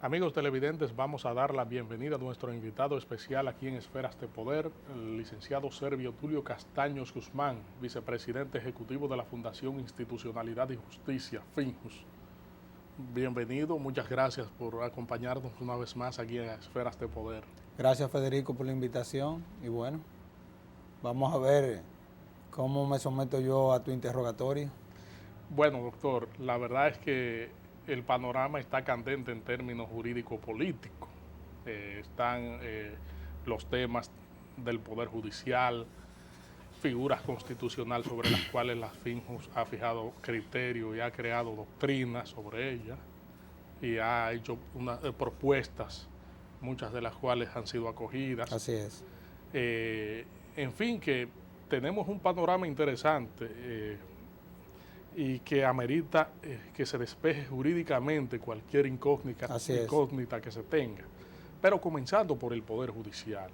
Amigos televidentes, vamos a dar la bienvenida a nuestro invitado especial aquí en Esferas de Poder, el licenciado Servio Tulio Castaños Guzmán, vicepresidente ejecutivo de la Fundación Institucionalidad y Justicia, FINJUS. Bienvenido, muchas gracias por acompañarnos una vez más aquí en Esferas de Poder. Gracias, Federico, por la invitación y bueno, vamos a ver cómo me someto yo a tu interrogatorio. Bueno, doctor, la verdad es que el panorama está candente en términos jurídico-políticos. Están los temas del Poder Judicial, figuras constitucionales sobre las cuales la FINJUS ha fijado criterios y ha creado doctrinas sobre ellas y ha hecho propuestas, muchas de las cuales han sido acogidas. Así es. En fin, que tenemos un panorama interesante y que amerita que se despeje jurídicamente cualquier incógnita que se tenga. Pero comenzando por el Poder Judicial,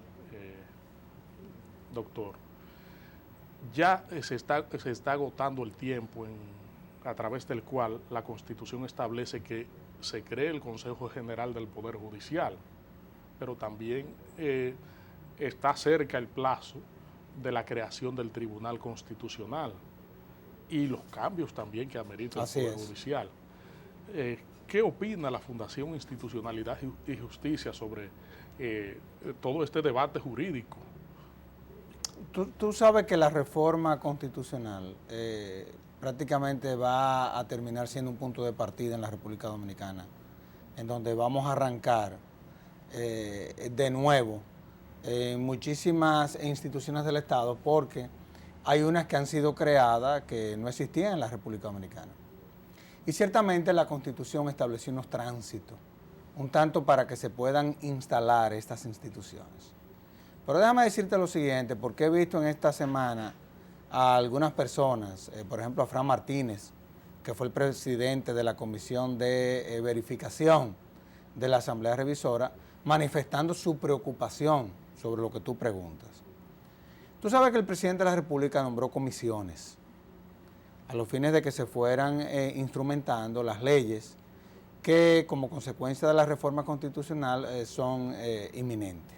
doctor, ya se está agotando el tiempo a través del cual la Constitución establece que se cree el Consejo General del Poder Judicial, pero también está cerca el plazo de la creación del Tribunal Constitucional y los cambios también que amerita el Poder Judicial. ¿Qué opina la Fundación Institucionalidad y Justicia sobre todo este debate jurídico? Tú sabes que la reforma constitucional prácticamente va a terminar siendo un punto de partida en la República Dominicana, en donde vamos a arrancar de nuevo muchísimas instituciones del Estado, porque hay unas que han sido creadas que no existían en la República Dominicana. Y ciertamente la Constitución estableció unos tránsitos, un tanto para que se puedan instalar estas instituciones. Pero déjame decirte lo siguiente, porque he visto en esta semana a algunas personas, por ejemplo a Fran Martínez, que fue el presidente de la Comisión de Verificación de la Asamblea Revisora, manifestando su preocupación sobre lo que tú preguntas. Tú sabes que el presidente de la República nombró comisiones a los fines de que se fueran instrumentando las leyes que como consecuencia de la reforma constitucional son inminentes.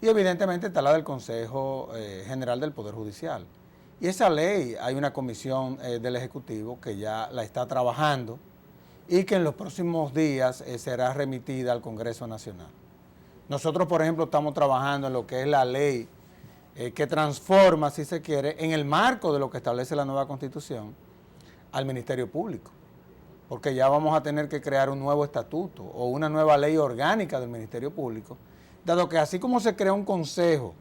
Y evidentemente está la del Consejo General del Poder Judicial. Y esa ley, hay una comisión del Ejecutivo que ya la está trabajando y que en los próximos días será remitida al Congreso Nacional. Nosotros, por ejemplo, estamos trabajando en lo que es la ley que transforma, si se quiere, en el marco de lo que establece la nueva Constitución, al Ministerio Público. Porque ya vamos a tener que crear un nuevo estatuto o una nueva ley orgánica del Ministerio Público, dado que así como se crea un Consejo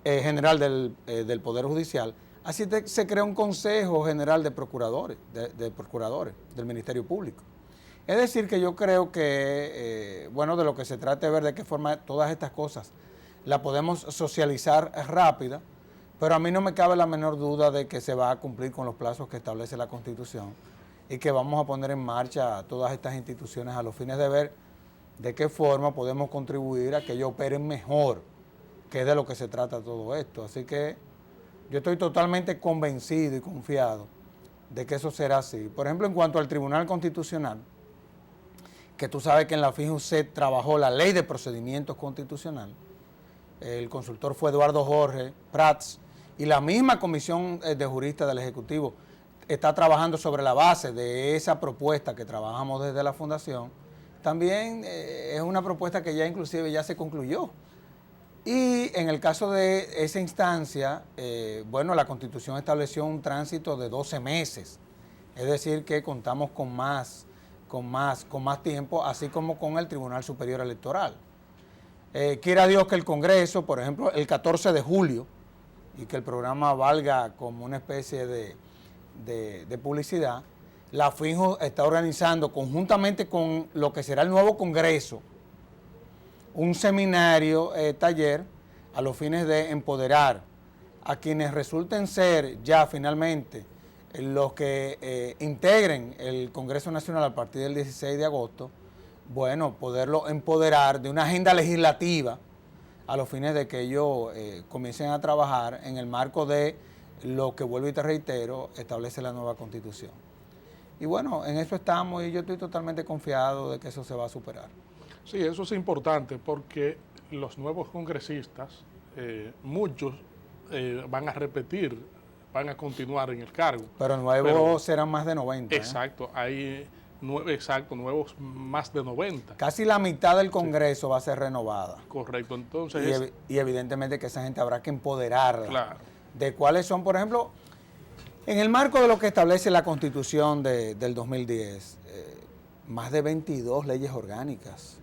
General del Poder Judicial, así se crea un Consejo General de Procuradores, del Ministerio Público. Es decir, que yo creo que, bueno, de lo que se trata de ver de qué forma todas estas cosas la podemos socializar rápida, pero a mí no me cabe la menor duda de que se va a cumplir con los plazos que establece la Constitución y que vamos a poner en marcha todas estas instituciones a los fines de ver de qué forma podemos contribuir a que ellos operen mejor, que es de lo que se trata todo esto. Así que yo estoy totalmente convencido y confiado de que eso será así. Por ejemplo, en cuanto al Tribunal Constitucional, que tú sabes que en la FINJUS se trabajó la Ley de Procedimientos Constitucional, el consultor fue Eduardo Jorge Prats, y la misma comisión de juristas del Ejecutivo está trabajando sobre la base de esa propuesta que trabajamos desde la Fundación. También es una propuesta que ya inclusive ya se concluyó. Y en el caso de esa instancia, bueno, la Constitución estableció un tránsito de 12 meses, es decir, que contamos con más tiempo, así como con el Tribunal Superior Electoral. Quiera Dios que el Congreso, por ejemplo, el 14 de julio, y que el programa valga como una especie de publicidad, la FINJUS está organizando conjuntamente con lo que será el nuevo Congreso un seminario, taller, a los fines de empoderar a quienes resulten ser ya finalmente los que integren el Congreso Nacional a partir del 16 de agosto, bueno, poderlo empoderar de una agenda legislativa a los fines de que ellos comiencen a trabajar en el marco de lo que, vuelvo y te reitero, establece la nueva Constitución. Y bueno, en eso estamos y yo estoy totalmente confiado de que eso se va a superar. Sí, eso es importante porque los nuevos congresistas, muchos van a repetir, van a continuar en el cargo. Pero nuevos serán más de 90. Exacto, hay nuevos más de 90. Casi la mitad del Congreso va a ser renovada. Correcto, entonces... Y evidentemente que esa gente habrá que empoderarla. Claro. De cuáles son, por ejemplo, en el marco de lo que establece la Constitución del 2010, más de 22 leyes orgánicas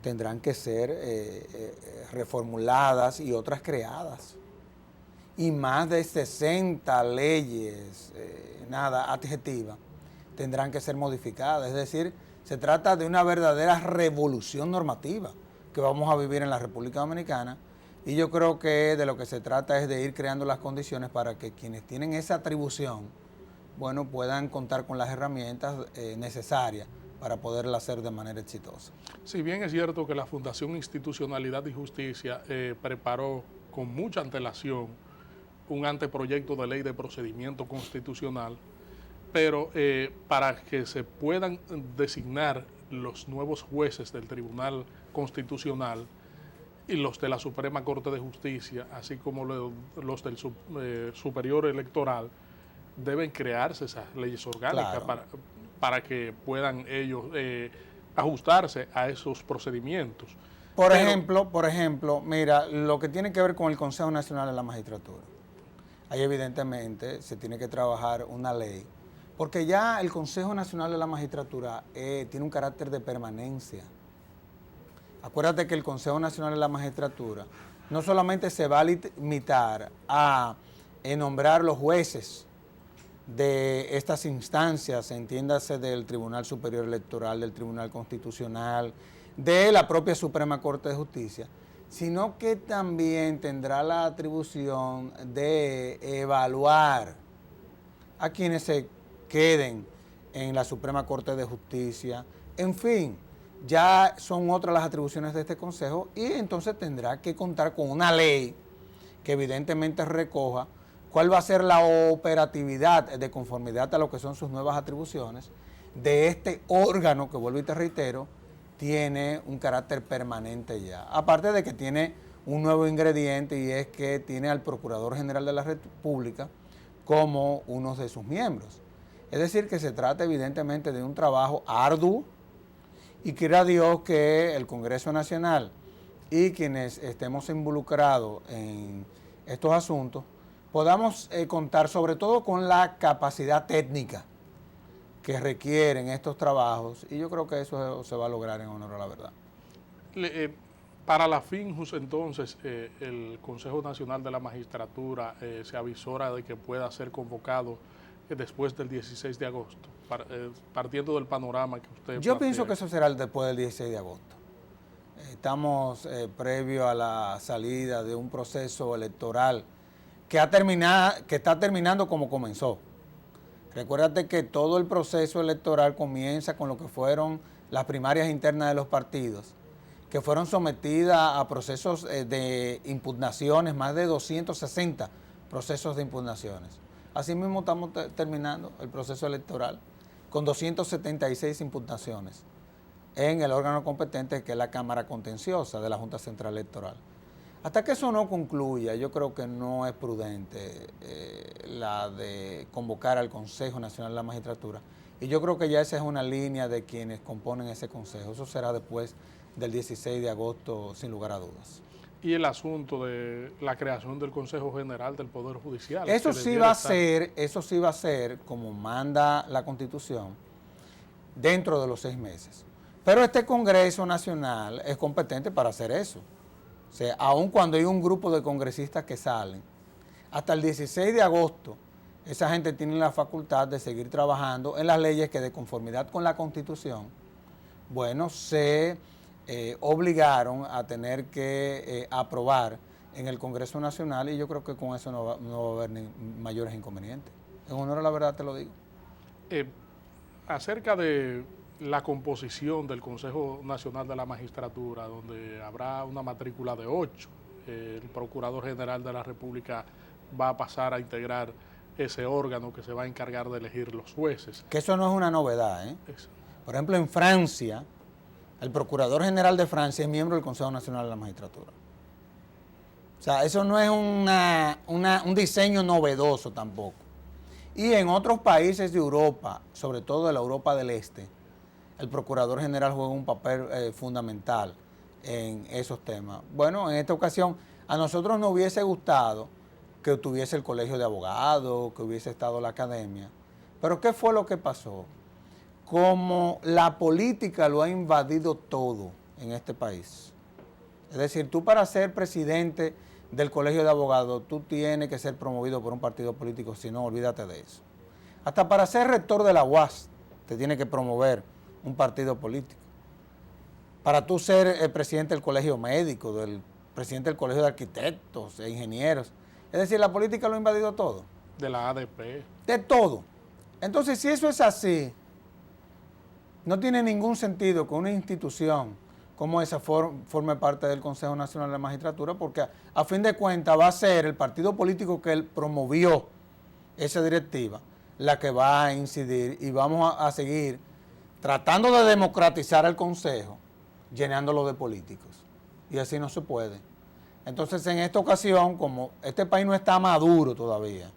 tendrán que ser reformuladas y otras creadas. Y más de 60 leyes, adjetivas, tendrán que ser modificadas. Es decir, se trata de una verdadera revolución normativa que vamos a vivir en la República Dominicana. Y yo creo que de lo que se trata es de ir creando las condiciones para que quienes tienen esa atribución, bueno, puedan contar con las herramientas necesarias para poderla hacer de manera exitosa. Si bien es cierto que la Fundación Institucionalidad y Justicia preparó con mucha antelación un anteproyecto de ley de procedimiento constitucional, pero para que se puedan designar los nuevos jueces del Tribunal Constitucional y los de la Suprema Corte de Justicia, así como los del Superior Electoral, deben crearse esas leyes orgánicas, claro, para que puedan ellos ajustarse a esos procedimientos. Por ejemplo, mira, lo que tiene que ver con el Consejo Nacional de la Magistratura, ahí evidentemente se tiene que trabajar una ley, porque ya el Consejo Nacional de la Magistratura tiene un carácter de permanencia. Acuérdate que el Consejo Nacional de la Magistratura no solamente se va a limitar a nombrar los jueces de estas instancias, entiéndase del Tribunal Superior Electoral, del Tribunal Constitucional, de la propia Suprema Corte de Justicia, sino que también tendrá la atribución de evaluar a quienes se queden en la Suprema Corte de Justicia. En fin, ya son otras las atribuciones de este Consejo y entonces tendrá que contar con una ley que evidentemente recoja cuál va a ser la operatividad de conformidad a lo que son sus nuevas atribuciones de este órgano que, vuelvo y te reitero, tiene un carácter permanente ya. Aparte de que tiene un nuevo ingrediente y es que tiene al Procurador General de la República como uno de sus miembros. Es decir, que se trata evidentemente de un trabajo arduo y quiera Dios que el Congreso Nacional y quienes estemos involucrados en estos asuntos podamos contar sobre todo con la capacidad técnica que requieren estos trabajos y yo creo que eso se va a lograr en honor a la verdad. Para la FINJUS entonces el Consejo Nacional de la Magistratura se avisora de que pueda ser convocado después del 16 de agosto, partiendo del panorama que usted Yo pienso que eso será después del 16 de agosto. Estamos previo a la salida de un proceso electoral que está terminando como comenzó. Recuérdate que todo el proceso electoral comienza con lo que fueron las primarias internas de los partidos, que fueron sometidas a procesos de impugnaciones, más de 260 procesos de impugnaciones. Asimismo estamos terminando el proceso electoral con 276 impugnaciones en el órgano competente que es la Cámara Contenciosa de la Junta Central Electoral. Hasta que eso no concluya, yo creo que no es prudente la de convocar al Consejo Nacional de la Magistratura. Y yo creo que ya esa es una línea de quienes componen ese consejo. Eso será después del 16 de agosto, sin lugar a dudas. Y el asunto de la creación del Consejo General del Poder Judicial. Eso sí va a ser, como manda la Constitución, dentro de los 6 meses. Pero este Congreso Nacional es competente para hacer eso. O sea, aun cuando hay un grupo de congresistas que salen, hasta el 16 de agosto, esa gente tiene la facultad de seguir trabajando en las leyes que de conformidad con la Constitución, bueno, se obligaron a tener que aprobar en el Congreso Nacional y yo creo que con eso no va a haber ni mayores inconvenientes. En honor a la verdad te lo digo. Acerca de la composición del Consejo Nacional de la Magistratura, donde habrá una matrícula de 8. El Procurador General de la República va a pasar a integrar ese órgano que se va a encargar de elegir los jueces. Que eso no es una novedad, ¿eh? Eso. Por ejemplo, en Francia, el Procurador General de Francia es miembro del Consejo Nacional de la Magistratura. O sea, eso no es un diseño novedoso tampoco. Y en otros países de Europa, sobre todo de la Europa del Este, el Procurador General juega un papel fundamental en esos temas. Bueno, en esta ocasión, a nosotros nos hubiese gustado que tuviese el Colegio de Abogados, que hubiese estado la Academia. Pero ¿qué fue lo que pasó? Como la política lo ha invadido todo en este país. Es decir, tú para ser presidente del Colegio de Abogados, tú tienes que ser promovido por un partido político, si no, olvídate de eso. Hasta para ser rector de la UAS, te tiene que promover un partido político. Para tú ser el presidente del Colegio Médico, del presidente del Colegio de Arquitectos e Ingenieros. Es decir, la política lo ha invadido todo. De la ADP. De todo. Entonces, si eso es así, no tiene ningún sentido que una institución como esa forme parte del Consejo Nacional de la Magistratura, porque a fin de cuentas va a ser el partido político que él promovió esa directiva la que va a incidir, y vamos a seguir tratando de democratizar el Consejo, llenándolo de políticos. Y así no se puede. Entonces, en esta ocasión, como este país no está maduro todavía,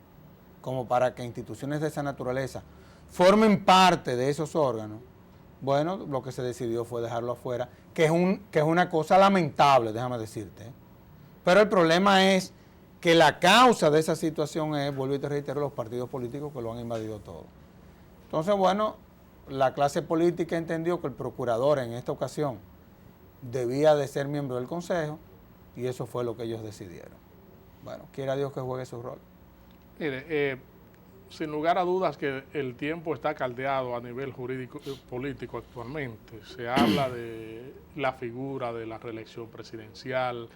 como para que instituciones de esa naturaleza formen parte de esos órganos, bueno, lo que se decidió fue dejarlo afuera, que es una cosa lamentable, déjame decirte. Pero el problema es que la causa de esa situación es, vuelvo y te reitero, los partidos políticos que lo han invadido todo. Entonces, bueno, la clase política entendió que el procurador en esta ocasión debía de ser miembro del Consejo, y eso fue lo que ellos decidieron. Bueno, quiera Dios que juegue su rol. Mire, sin lugar a dudas que el tiempo está caldeado a nivel jurídico político actualmente. Se habla de la figura de la reelección presidencial,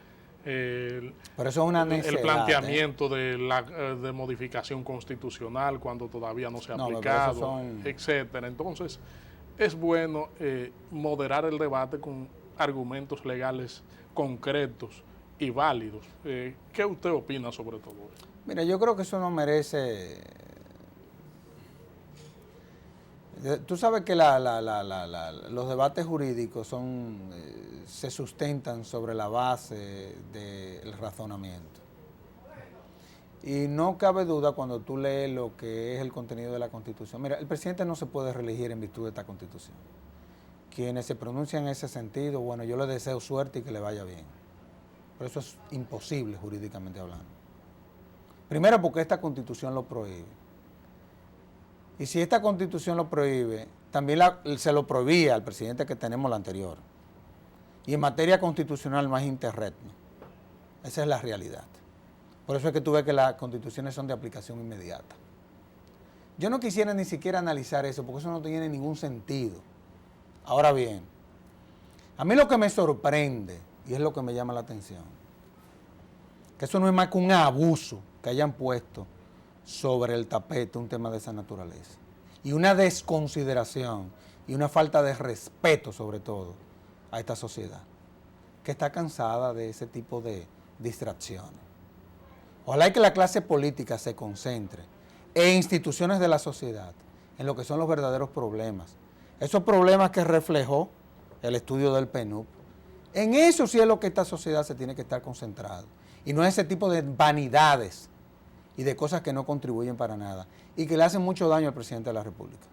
pero eso es una necedad, el planteamiento de modificación constitucional cuando todavía no se ha aplicado, etcétera. Entonces, es bueno moderar el debate con argumentos legales concretos y válidos. ¿Qué usted opina sobre todo eso? Mira, yo creo que eso no merece... Tú sabes que los debates jurídicos se sustentan sobre la base del razonamiento. Y no cabe duda cuando tú lees lo que es el contenido de la Constitución. Mira, el presidente no se puede reelegir en virtud de esta Constitución. Quienes se pronuncian en ese sentido, bueno, yo les deseo suerte y que le vaya bien. Pero eso es imposible jurídicamente hablando. Primero porque esta Constitución lo prohíbe. Y si esta Constitución lo prohíbe, también se lo prohibía al presidente que tenemos la anterior. Y en materia constitucional no hay interregno. Esa es la realidad. Por eso es que tú ves que las constituciones son de aplicación inmediata. Yo no quisiera ni siquiera analizar eso, porque eso no tiene ningún sentido. Ahora bien, a mí lo que me sorprende, y es lo que me llama la atención, que eso no es más que un abuso que hayan puesto sobre el tapete un tema de esa naturaleza. Y una desconsideración y una falta de respeto, sobre todo, a esta sociedad, que está cansada de ese tipo de distracciones. Ojalá que la clase política se concentre en instituciones de la sociedad, en lo que son los verdaderos problemas. Esos problemas que reflejó el estudio del PNUD, en eso sí es lo que esta sociedad se tiene que estar concentrada. Y no es ese tipo de vanidades y de cosas que no contribuyen para nada y que le hacen mucho daño al presidente de la República.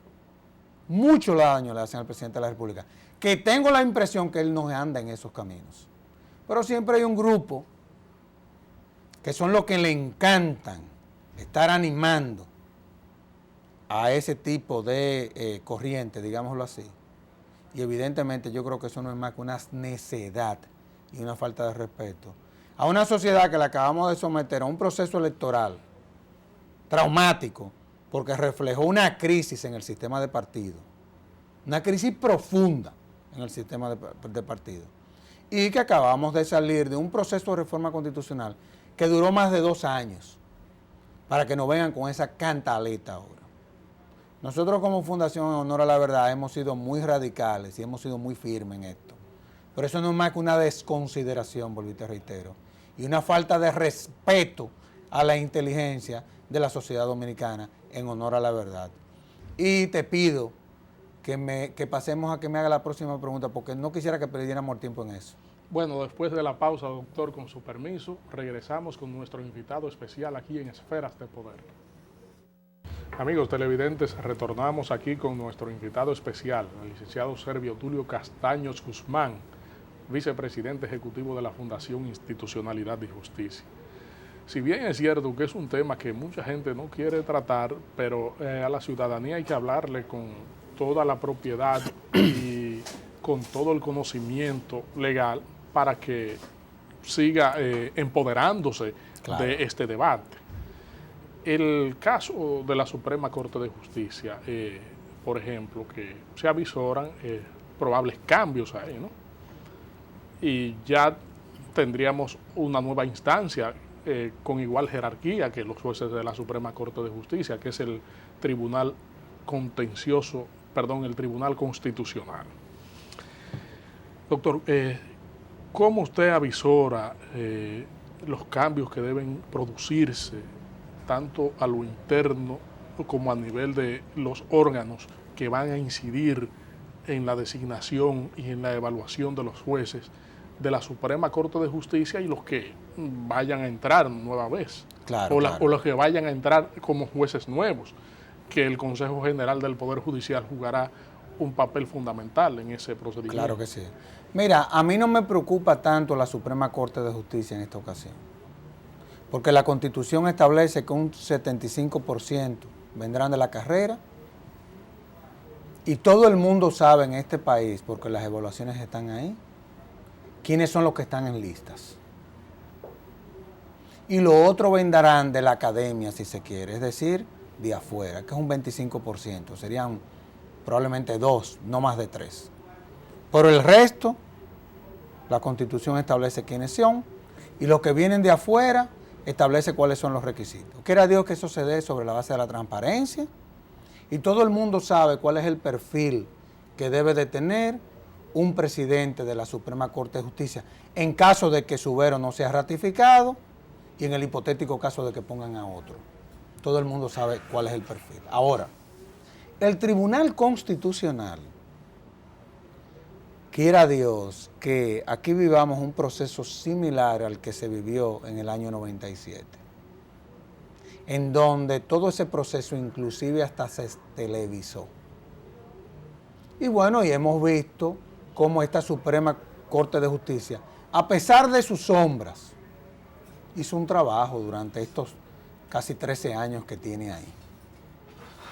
Mucho daño le hacen al presidente de la República. Que tengo la impresión que él no anda en esos caminos. Pero siempre hay un grupo que son los que le encantan estar animando a ese tipo de corriente, digámoslo así. Y evidentemente yo creo que eso no es más que una necedad y una falta de respeto a una sociedad que la acabamos de someter a un proceso electoral traumático, porque reflejó una crisis en el sistema de partido, una crisis profunda en el sistema de partido, y que acabamos de salir de un proceso de reforma constitucional que duró más de 2 años, para que nos vengan con esa cantaleta ahora. Nosotros como Fundación en Honor a la Verdad hemos sido muy radicales y hemos sido muy firmes en esto, pero eso no es más que una desconsideración, volví te reitero, y una falta de respeto a la inteligencia de la sociedad dominicana en honor a la verdad. Y te pido que pasemos a que me haga la próxima pregunta, porque no quisiera que perdiéramos el tiempo en eso. Bueno, después de la pausa, doctor, con su permiso, regresamos con nuestro invitado especial aquí en Esferas de Poder. Amigos televidentes, retornamos aquí con nuestro invitado especial, el licenciado Servio Tulio Castaños Guzmán, vicepresidente ejecutivo de la Fundación Institucionalidad y Justicia. Si bien es cierto que es un tema que mucha gente no quiere tratar, pero a la ciudadanía hay que hablarle con toda la propiedad y con todo el conocimiento legal para que siga empoderándose de este debate. El caso de la Suprema Corte de Justicia, por ejemplo, que se avisoran probables cambios ahí, ¿no? Y ya tendríamos una nueva instancia con igual jerarquía que los jueces de la Suprema Corte de Justicia, que es el Tribunal Contencioso, el Tribunal Constitucional. Doctor, ¿cómo usted avisora los cambios que deben producirse tanto a lo interno como a nivel de los órganos que van a incidir en la designación y en la evaluación de los jueces de la Suprema Corte de Justicia y los que vayan a entrar nueva vez? Claro, o los que vayan a entrar como jueces nuevos, que el Consejo General del Poder Judicial jugará un papel fundamental en ese procedimiento. Claro que sí. Mira, a mí no me preocupa tanto la Suprema Corte de Justicia en esta ocasión, porque la Constitución establece que un 75% vendrán de la carrera y todo el mundo sabe en este país, porque las evaluaciones están ahí, quiénes son los que están en listas. Y lo otro vendrán de la academia, si se quiere, es decir, de afuera, que es un 25%, serían probablemente 2, no más de 3. Pero el resto, la Constitución establece quiénes son, y los que vienen de afuera establece cuáles son los requisitos. Quiera Dios que eso se dé sobre la base de la transparencia, y todo el mundo sabe cuál es el perfil que debe de tener un presidente de la Suprema Corte de Justicia en caso de que su vero no sea ratificado y en el hipotético caso de que pongan a otro. Todo el mundo sabe cuál es el perfil. Ahora, el Tribunal Constitucional, quiera Dios que aquí vivamos un proceso similar al que se vivió en el año 97, en donde todo ese proceso inclusive hasta se televisó. Y bueno, y hemos visto cómo esta Suprema Corte de Justicia, a pesar de sus sombras, hizo un trabajo durante estos casi 13 años que tiene ahí.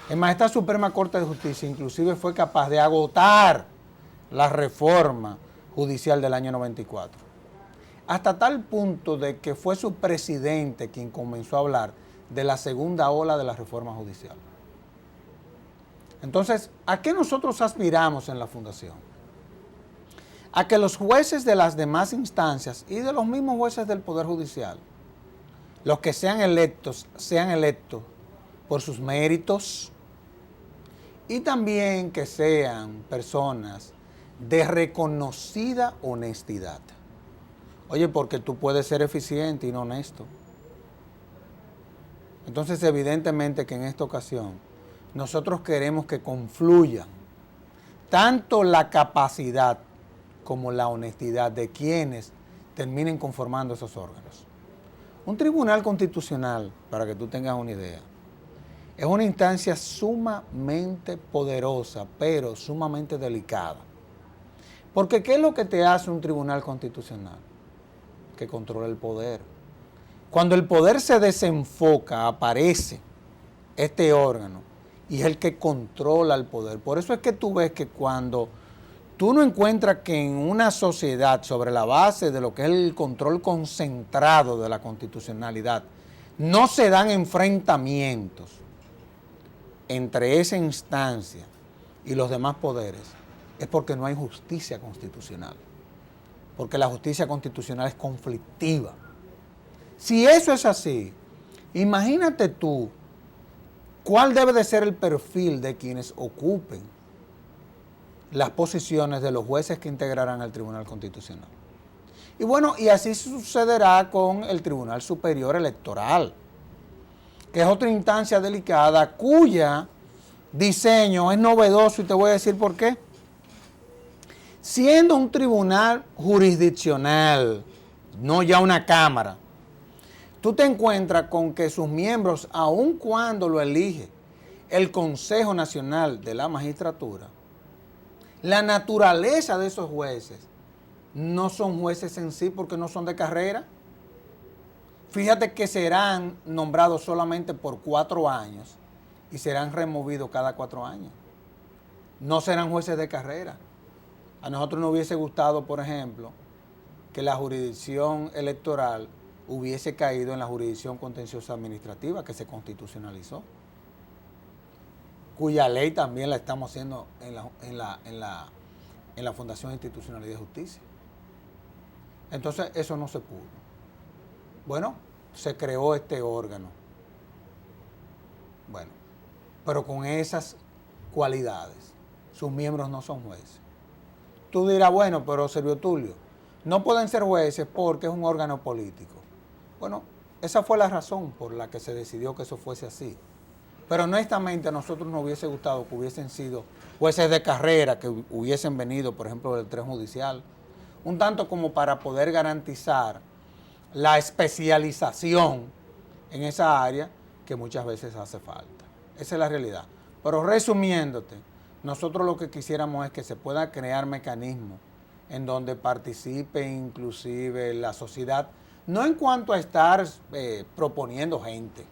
Es más, esta Suprema Corte de Justicia inclusive fue capaz de agotar la reforma judicial del año 94, hasta tal punto de que fue su presidente quien comenzó a hablar de la segunda ola de la reforma judicial. Entonces, ¿a qué nosotros aspiramos en la Fundación? A que los jueces de las demás instancias y de los mismos jueces del Poder Judicial, los que sean electos por sus méritos y también que sean personas de reconocida honestidad. Oye, porque tú puedes ser eficiente y no honesto. Entonces, evidentemente que en esta ocasión nosotros queremos que confluyan tanto la capacidad como la honestidad de quienes terminen conformando esos órganos. Un tribunal constitucional, para que tú tengas una idea, es una instancia sumamente poderosa, pero sumamente delicada. Porque ¿qué es lo que te hace un tribunal constitucional? Que controla el poder. Cuando el poder se desenfoca, aparece este órgano y es el que controla el poder. Por eso es que tú ves que cuando tú no encuentras que en una sociedad, sobre la base de lo que es el control concentrado de la constitucionalidad, no se dan enfrentamientos entre esa instancia y los demás poderes, es porque no hay justicia constitucional, porque la justicia constitucional es conflictiva. Si eso es así, imagínate tú cuál debe de ser el perfil de quienes ocupen las posiciones de los jueces que integrarán el Tribunal Constitucional. Y bueno, y así sucederá con el Tribunal Superior Electoral, que es otra instancia delicada, cuya diseño es novedoso, y te voy a decir por qué. Siendo un tribunal jurisdiccional, no ya una cámara, tú te encuentras con que sus miembros, aun cuando lo elige el Consejo Nacional de la Magistratura, la naturaleza de esos jueces no son jueces en sí porque no son de carrera. Fíjate que serán nombrados solamente por 4 años y serán removidos cada 4 años. No serán jueces de carrera. A nosotros nos hubiese gustado, por ejemplo, que la jurisdicción electoral hubiese caído en la jurisdicción contenciosa administrativa que se constitucionalizó, cuya ley también la estamos haciendo en la Fundación Institucionalidad de Justicia. Entonces, eso no se pudo. Bueno, se creó este órgano. Bueno, pero con esas cualidades, sus miembros no son jueces. Tú dirás, bueno, pero Servio Tulio, no pueden ser jueces porque es un órgano político. Bueno, esa fue la razón por la que se decidió que eso fuese así. Pero honestamente a nosotros nos hubiese gustado que hubiesen sido jueces de carrera, que hubiesen venido, por ejemplo, del tren judicial, un tanto como para poder garantizar la especialización en esa área que muchas veces hace falta. Esa es la realidad. Pero resumiéndote, nosotros lo que quisiéramos es que se pueda crear mecanismos en donde participe inclusive la sociedad, no en cuanto a estar proponiendo gente,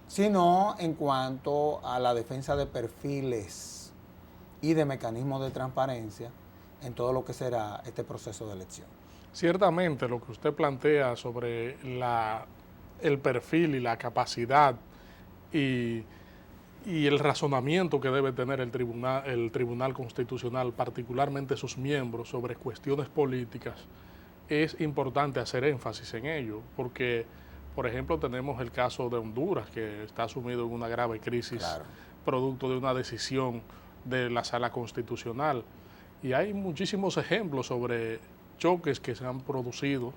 sino en cuanto a la defensa de perfiles y de mecanismos de transparencia en todo lo que será este proceso de elección. Ciertamente lo que usted plantea sobre el perfil y la capacidad y el razonamiento que debe tener el Tribunal Constitucional, particularmente sus miembros, sobre cuestiones políticas, es importante hacer énfasis en ello, porque, por ejemplo, tenemos el caso de Honduras, que está sumido en una grave crisis, claro, producto de una decisión de la Sala Constitucional, y hay muchísimos ejemplos sobre choques que se han producido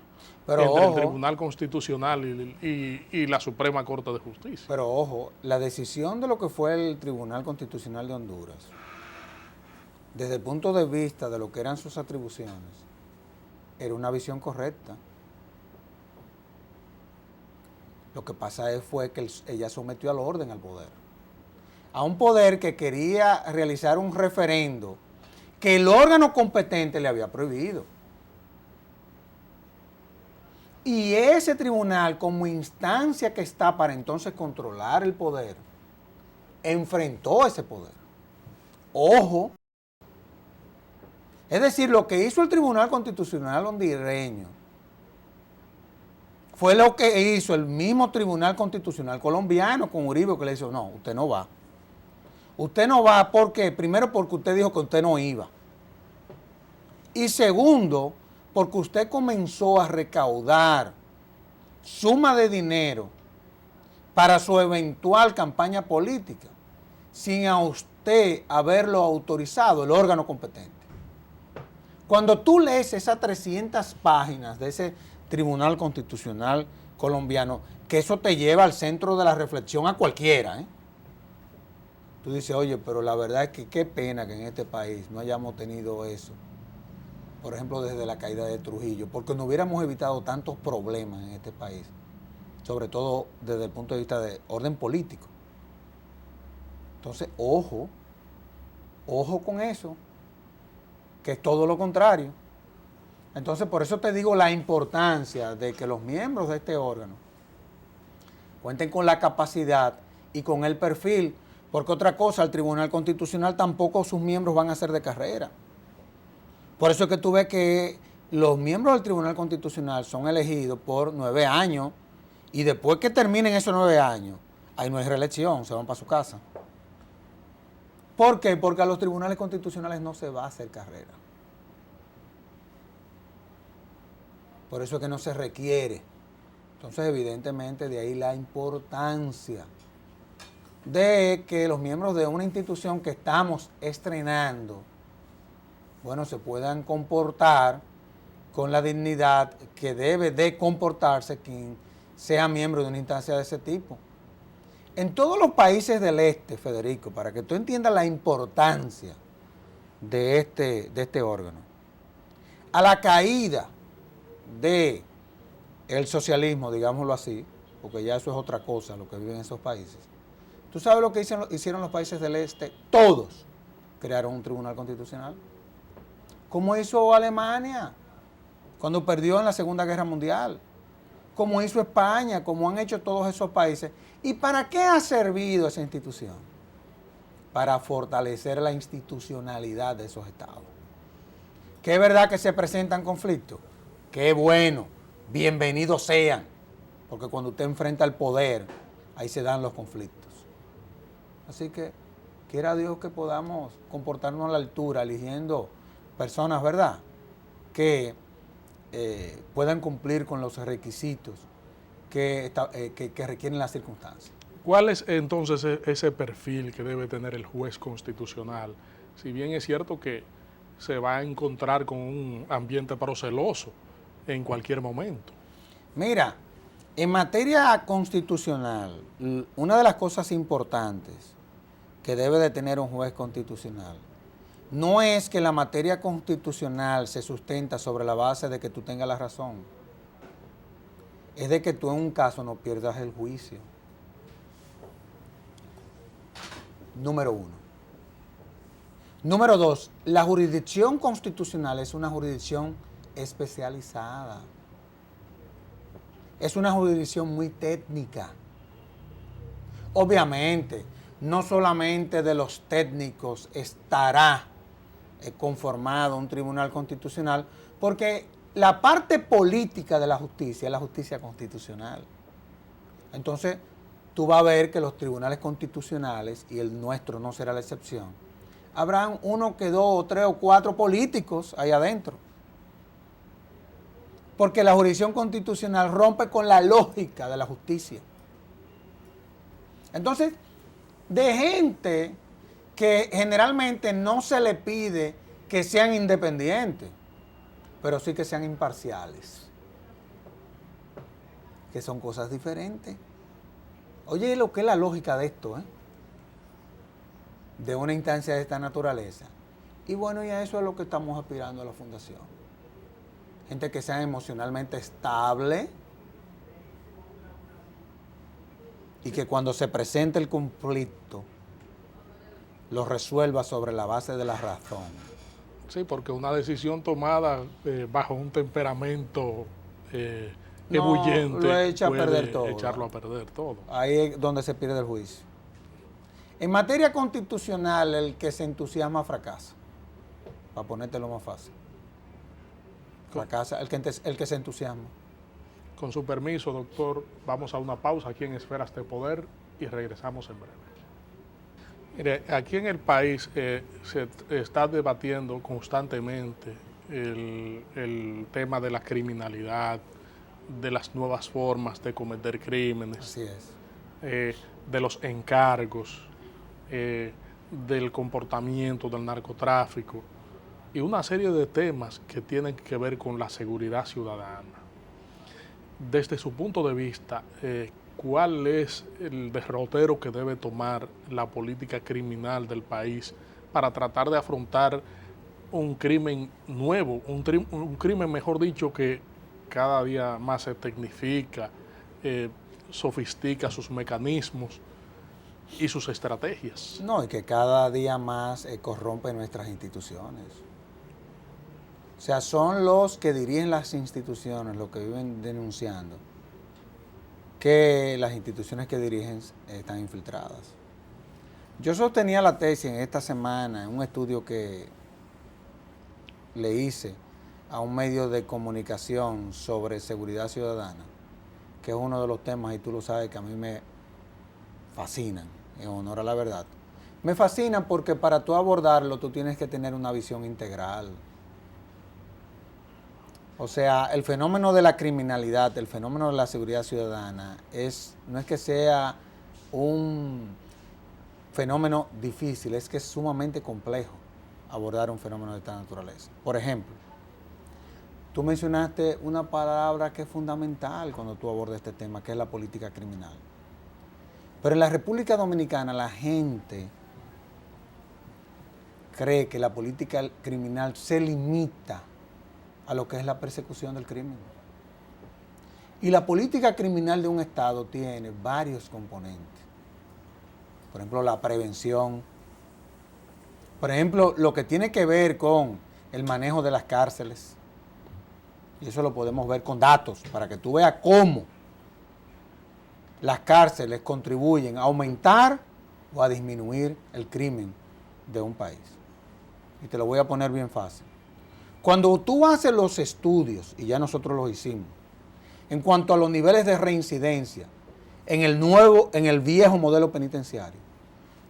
entre el Tribunal Constitucional y la Suprema Corte de Justicia. Pero ojo, la decisión de lo que fue el Tribunal Constitucional de Honduras, desde el punto de vista de lo que eran sus atribuciones, era una visión correcta. Lo que pasa fue que ella sometió al orden al poder. A un poder que quería realizar un referendo que el órgano competente le había prohibido. Y ese tribunal, como instancia que está para entonces controlar el poder, enfrentó ese poder. Ojo. Es decir, lo que hizo el Tribunal Constitucional hondureño fue lo que hizo el mismo Tribunal Constitucional colombiano con Uribe, que le dijo, no, usted no va. Usted no va, ¿por qué? Primero, porque usted dijo que usted no iba. Y segundo, porque usted comenzó a recaudar suma de dinero para su eventual campaña política, sin a usted haberlo autorizado el órgano competente. Cuando tú lees esas 300 páginas de ese Tribunal Constitucional colombiano, que eso te lleva al centro de la reflexión a cualquiera, tú dices, oye, pero la verdad es que qué pena que en este país no hayamos tenido eso. Por ejemplo, desde la caída de Trujillo, porque no hubiéramos evitado tantos problemas en este país, sobre todo desde el punto de vista de orden político. Entonces, ojo con eso, que es todo lo contrario. Entonces, por eso te digo la importancia de que los miembros de este órgano cuenten con la capacidad y con el perfil, porque otra cosa, el Tribunal Constitucional tampoco sus miembros van a ser de carrera. Por eso es que tú ves que los miembros del Tribunal Constitucional son elegidos por 9 años y después que terminen esos 9 años, ahí no hay reelección, se van para su casa. ¿Por qué? Porque a los tribunales constitucionales no se va a hacer carrera. Por eso es que no se requiere. Entonces, evidentemente, de ahí la importancia de que los miembros de una institución que estamos estrenando, bueno, se puedan comportar con la dignidad que debe de comportarse quien sea miembro de una instancia de ese tipo. En todos los países del este, Federico, para que tú entiendas la importancia de este órgano, a la caída del socialismo, digámoslo así, porque ya eso es otra cosa, lo que viven en esos países. ¿Tú sabes lo que hicieron los países del este? Todos crearon un tribunal constitucional. Como hizo Alemania cuando perdió en la Segunda Guerra Mundial. Como hizo España, como han hecho todos esos países. ¿Y para qué ha servido esa institución? Para fortalecer la institucionalidad de esos estados. ¿Que es verdad que se presentan conflictos? ¡Qué bueno! Bienvenidos sean. Porque cuando usted enfrenta el poder, ahí se dan los conflictos. Así que, quiera Dios que podamos comportarnos a la altura, eligiendo personas, ¿verdad?, que puedan cumplir con los requisitos que requieren las circunstancias. ¿Cuál es entonces ese perfil que debe tener el juez constitucional? Si bien es cierto que se va a encontrar con un ambiente proceloso en cualquier momento. Mira, en materia constitucional, una de las cosas importantes que debe de tener un juez constitucional no es que la materia constitucional se sustenta sobre la base de que tú tengas la razón, es de que tú en un caso no pierdas el juicio. Número uno. Número dos, la jurisdicción constitucional es una jurisdicción especializada. Es una jurisdicción muy técnica. Obviamente, no solamente de los técnicos estará conformado un tribunal constitucional, porque la parte política de la justicia es la justicia constitucional. Entonces, tú vas a ver que los tribunales constitucionales, y el nuestro no será la excepción, habrán uno que dos o tres o cuatro políticos ahí adentro. Porque la jurisdicción constitucional rompe con la lógica de la justicia. Entonces, de gente que generalmente no se le pide que sean independientes, pero sí que sean imparciales, que son cosas diferentes. Oye, lo que es la lógica de esto, de una instancia de esta naturaleza. Y bueno, y a eso es lo que estamos aspirando a la Fundación. Gente que sea emocionalmente estable y que cuando se presente el conflicto lo resuelva sobre la base de la razón. Sí, porque una decisión tomada bajo un temperamento ebulliente lo echa a puede perder todo. echarlo a perder todo. Ahí es donde se pierde el juicio. En materia constitucional, el que se entusiasma fracasa. Para ponértelo más fácil. Fracasa el que se entusiasma. Con su permiso, doctor, vamos a una pausa aquí en Esferas de Poder y regresamos en breve. Mire, aquí en el país se está debatiendo constantemente el tema de la criminalidad, de las nuevas formas de cometer crímenes. Así es. De los encargos, del comportamiento del narcotráfico y una serie de temas que tienen que ver con la seguridad ciudadana. Desde su punto de vista, ¿cuál es el derrotero que debe tomar la política criminal del país para tratar de afrontar un crimen nuevo, un crimen, mejor dicho, que cada día más se tecnifica, sofistica sus mecanismos y sus estrategias? No, y que cada día más corrompe nuestras instituciones. O sea, son los que dirigen las instituciones los que viven denunciando que las instituciones que dirigen están infiltradas. Yo sostenía la tesis en esta semana en un estudio que le hice a un medio de comunicación sobre seguridad ciudadana, que es uno de los temas, y tú lo sabes, que a mí me fascinan, en honor a la verdad. Me fascinan porque para tú abordarlo tú tienes que tener una visión integral. O sea, el fenómeno de la criminalidad, el fenómeno de la seguridad ciudadana, no es que sea un fenómeno difícil, es que es sumamente complejo abordar un fenómeno de esta naturaleza. Por ejemplo, tú mencionaste una palabra que es fundamental cuando tú abordas este tema, que es la política criminal. Pero en la República Dominicana la gente cree que la política criminal se limita a lo que es la persecución del crimen. Y la política criminal de un Estado tiene varios componentes. Por ejemplo, la prevención. Por ejemplo, lo que tiene que ver con el manejo de las cárceles. Y eso lo podemos ver con datos, para que tú veas cómo las cárceles contribuyen a aumentar o a disminuir el crimen de un país. Y te lo voy a poner bien fácil. Cuando tú haces los estudios, y ya nosotros los hicimos, en cuanto a los niveles de reincidencia en el viejo modelo penitenciario,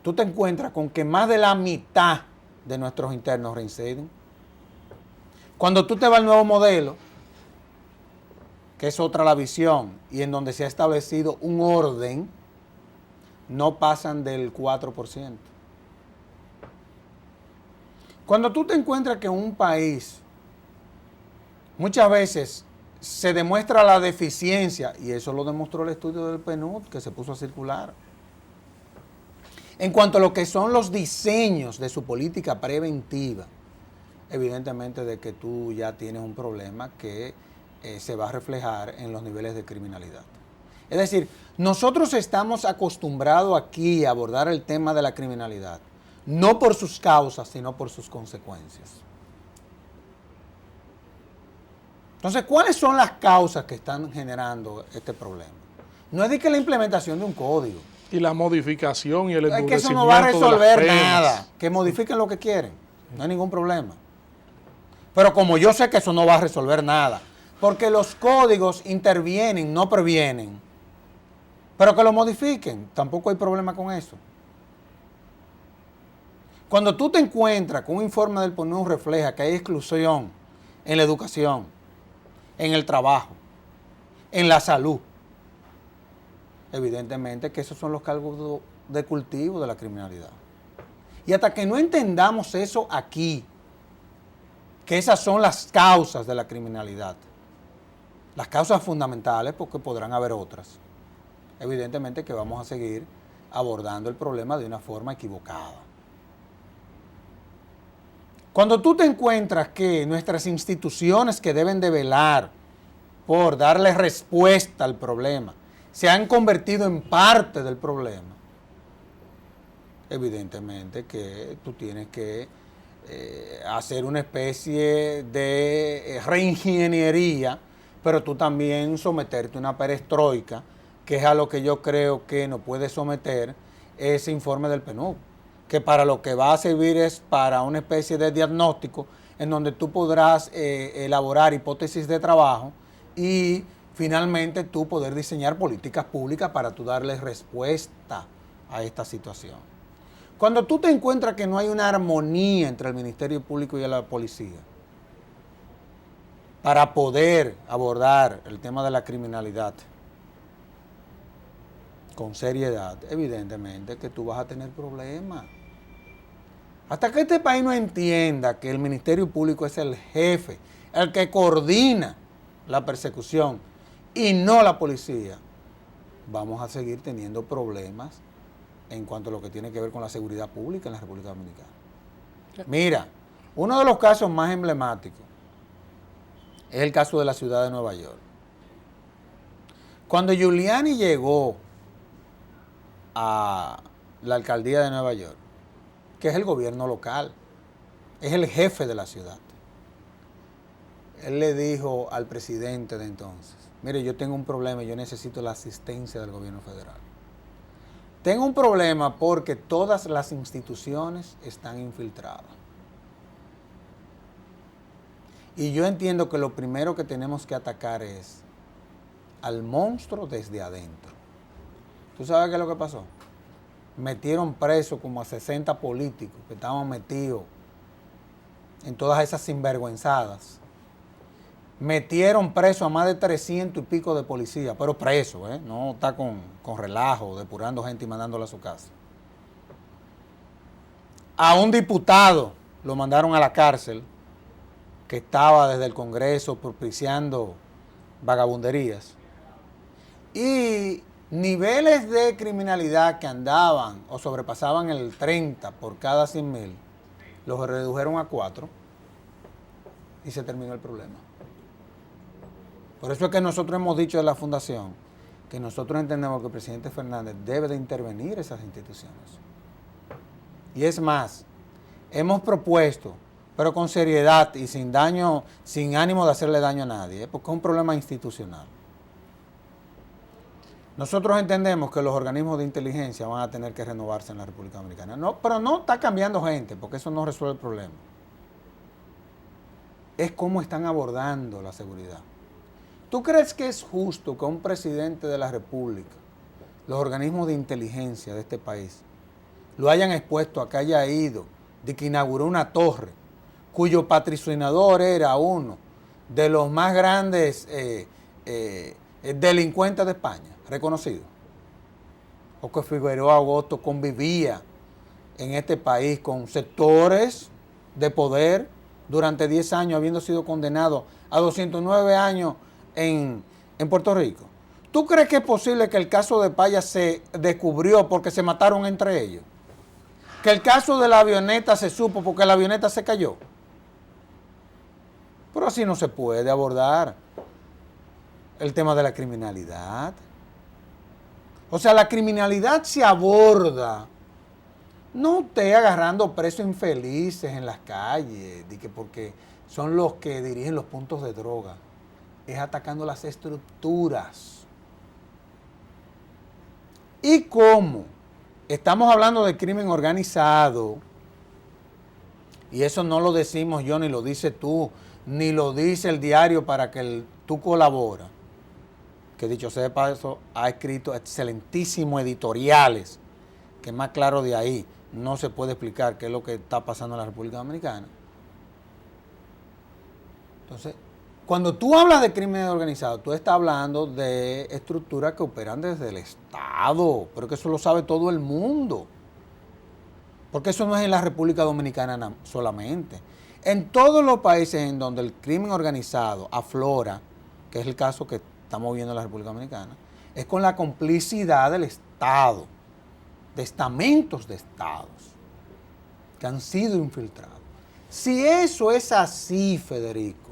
tú te encuentras con que más de la mitad de nuestros internos reinciden. Cuando tú te vas al nuevo modelo, que es otra la visión, y en donde se ha establecido un orden, no pasan del 4%. Cuando tú te encuentras que en un país muchas veces se demuestra la deficiencia, y eso lo demostró el estudio del PNUD que se puso a circular, en cuanto a lo que son los diseños de su política preventiva, evidentemente de que tú ya tienes un problema que se va a reflejar en los niveles de criminalidad. Es decir, nosotros estamos acostumbrados aquí a abordar el tema de la criminalidad, no por sus causas, sino por sus consecuencias. Entonces, ¿cuáles son las causas que están generando este problema? No es de que la implementación de un código. Y la modificación y el endurecimiento. Es que eso no va a resolver nada. Que modifiquen lo que quieren. No hay ningún problema. Pero como yo sé que eso no va a resolver nada, porque los códigos intervienen, no previenen. Pero que lo modifiquen, tampoco hay problema con eso. Cuando tú te encuentras con un informe del PNUD refleja que hay exclusión en la educación, en el trabajo, en la salud, evidentemente que esos son los cargos de cultivo de la criminalidad. Y hasta que no entendamos eso aquí, que esas son las causas de la criminalidad, las causas fundamentales, porque podrán haber otras, evidentemente que vamos a seguir abordando el problema de una forma equivocada. Cuando tú te encuentras que nuestras instituciones que deben de velar por darle respuesta al problema se han convertido en parte del problema, evidentemente que tú tienes que hacer una especie de reingeniería, pero tú también someterte a una perestroika, que es a lo que yo creo que nos puede someter ese informe del PNUD, que para lo que va a servir es para una especie de diagnóstico en donde tú podrás elaborar hipótesis de trabajo y finalmente tú poder diseñar políticas públicas para tú darle respuesta a esta situación. Cuando tú te encuentras que no hay una armonía entre el Ministerio Público y la policía para poder abordar el tema de la criminalidad con seriedad, evidentemente que tú vas a tener problemas. Hasta que este país no entienda que el Ministerio Público es el jefe, el que coordina la persecución y no la policía, vamos a seguir teniendo problemas en cuanto a lo que tiene que ver con la seguridad pública en la República Dominicana. Mira, uno de los casos más emblemáticos es el caso de la ciudad de Nueva York. Cuando Giuliani llegó a la alcaldía de Nueva York, que es el gobierno local, es el jefe de la ciudad, él le dijo al presidente de entonces: mire, yo tengo un problema y yo necesito la asistencia del gobierno federal. Tengo un problema porque todas las instituciones están infiltradas. Y yo entiendo que lo primero que tenemos que atacar es al monstruo desde adentro. ¿Tú sabes qué es lo que pasó? Metieron preso como a 60 políticos que estaban metidos en todas esas sinvergüenzadas. Metieron preso a más de 300 y pico de policías, pero preso, no está con relajo, depurando gente y mandándola a su casa. A un diputado lo mandaron a la cárcel, que estaba desde el Congreso propiciando vagabunderías. Y niveles de criminalidad que andaban o sobrepasaban el 30 por cada 100.000, los redujeron a 4 y se terminó el problema. Por eso es que nosotros hemos dicho de la Fundación que nosotros entendemos que el presidente Fernández debe de intervenir esas instituciones. Y es más, hemos propuesto, pero con seriedad y sin daño, sin ánimo de hacerle daño a nadie, porque es un problema institucional. Nosotros entendemos que los organismos de inteligencia van a tener que renovarse en la República Dominicana. No, pero no está cambiando gente, porque eso no resuelve el problema. Es cómo están abordando la seguridad. ¿Tú crees que es justo que un presidente de la República, los organismos de inteligencia de este país, lo hayan expuesto a que haya ido, de que inauguró una torre, cuyo patrocinador era uno de los más grandes delincuentes de España, reconocido? O que Figueroa Agosto convivía en este país con sectores de poder durante 10 años, habiendo sido condenado a 209 años en Puerto Rico. ¿Tú crees que es posible que el caso de Paya se descubrió porque se mataron entre ellos? Que el caso de la avioneta se supo porque la avioneta se cayó. Pero así no se puede abordar el tema de la criminalidad. O sea, la criminalidad se aborda no usted agarrando presos infelices en las calles, de que porque son los que dirigen los puntos de droga. Es atacando las estructuras. ¿Y cómo? Estamos hablando de crimen organizado, y eso no lo decimos yo, ni lo dice tú, ni lo dice el diario para que tú colaboras, que dicho sea de paso, ha escrito excelentísimos editoriales, que más claro de ahí no se puede explicar qué es lo que está pasando en la República Dominicana. Entonces, cuando tú hablas de crimen organizado, tú estás hablando de estructuras que operan desde el Estado, pero que eso lo sabe todo el mundo. Porque eso no es en la República Dominicana solamente. En todos los países en donde el crimen organizado aflora, que es el caso que estamos viendo en la República Dominicana, es con la complicidad del Estado, de estamentos de Estados que han sido infiltrados. Si eso es así, Federico,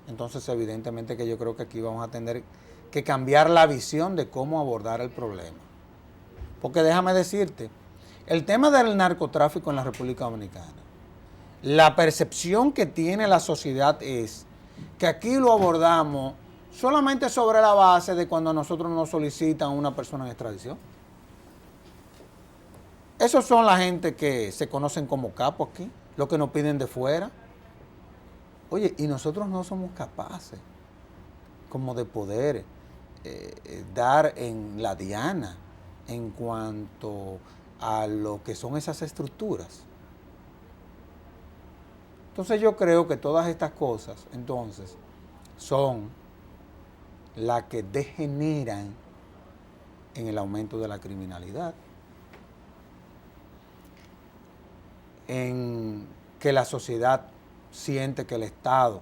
entonces evidentemente que yo creo que aquí vamos a tener que cambiar la visión de cómo abordar el problema. Porque déjame decirte, el tema del narcotráfico en la República Dominicana, la percepción que tiene la sociedad es que aquí lo abordamos solamente sobre la base de cuando a nosotros nos solicitan una persona en extradición. Esos son la gente que se conocen como capos aquí, los que nos piden de fuera. Oye, y nosotros no somos capaces como de poder dar en la diana en cuanto a lo que son esas estructuras. Entonces yo creo que todas estas cosas, entonces, son las que degeneran en el aumento de la criminalidad, en que la sociedad siente que el Estado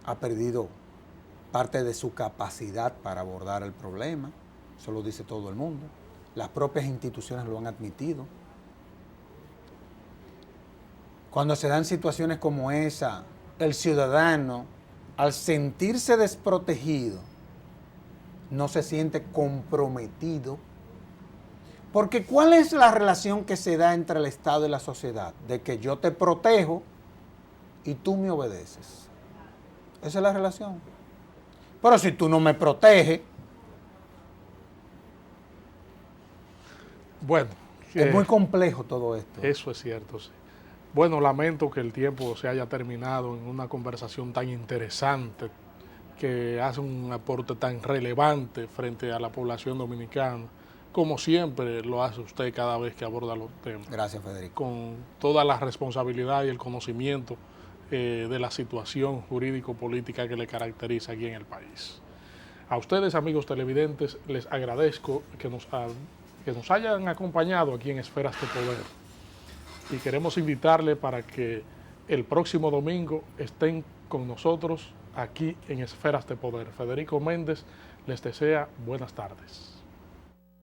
ha perdido parte de su capacidad para abordar el problema. Eso lo dice todo el mundo. Las propias instituciones lo han admitido. Cuando se dan situaciones como esa, el ciudadano, al sentirse desprotegido, no se siente comprometido. Porque ¿cuál es la relación que se da entre el Estado y la sociedad? De que yo te protejo y tú me obedeces. Esa es la relación. Pero si tú no me proteges... Bueno. Es muy complejo todo esto. Eso es cierto, sí. Bueno, lamento que el tiempo se haya terminado en una conversación tan interesante que hace un aporte tan relevante frente a la población dominicana, como siempre lo hace usted cada vez que aborda los temas. Gracias, Federico. Con toda la responsabilidad y el conocimiento de la situación jurídico-política que le caracteriza aquí en el país. A ustedes, amigos televidentes, les agradezco que nos hayan acompañado aquí en Esferas de Poder. Y queremos invitarle para que el próximo domingo estén con nosotros aquí en Esferas de Poder. Federico Méndez les desea buenas tardes.